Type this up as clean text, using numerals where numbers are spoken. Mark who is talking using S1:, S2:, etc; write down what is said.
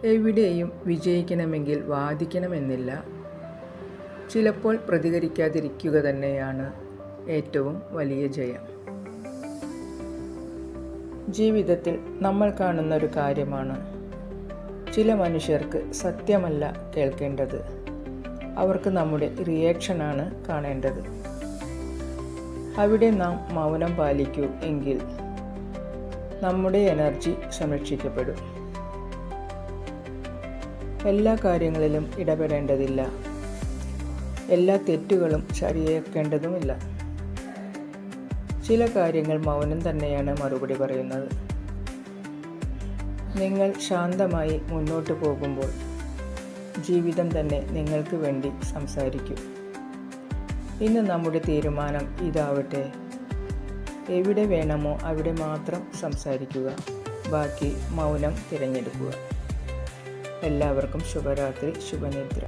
S1: എവിടെയും വിജയിക്കണമെങ്കിൽ വാദിക്കണമെന്നില്ല. ചിലപ്പോൾ പ്രതികരിക്കാതിരിക്കുക തന്നെയാണ് ഏറ്റവും വലിയ ജയം. ജീവിതത്തിൽ നമ്മൾ കാണുന്ന ഒരു കാര്യമാണ്, ചില മനുഷ്യർക്ക് സത്യമല്ല കേൾക്കേണ്ടത്, അവർക്ക് നമ്മുടെ റിയാക്ഷനാണ് കാണേണ്ടത്. അവിടെ നാം മൗനം പാലിക്കൂ എങ്കിൽ നമ്മുടെ എനർജി സംരക്ഷിക്കപ്പെടും. എല്ലാ കാര്യങ്ങളിലും ഇടപെടേണ്ടതില്ല, എല്ലാ തെറ്റുകളും ശരിയാക്കേണ്ടതുമില്ല. ചില കാര്യങ്ങൾ മൗനം തന്നെയാണ് മറുപടി പറയുന്നത്. നിങ്ങൾ ശാന്തമായി മുന്നോട്ട് പോകുമ്പോൾ ജീവിതം തന്നെ നിങ്ങൾക്ക് വേണ്ടി സംസാരിക്കും. ഇന്ന് നമ്മുടെ തീരുമാനം ഇതാവട്ടെ, എവിടെ വേണമോ അവിടെ മാത്രം സംസാരിക്കുക, ബാക്കി മൗനം തിരഞ്ഞെടുക്കുക. എല്ലാവർക്കും ശുഭരാത്രി, ശുഭനിദ്ര.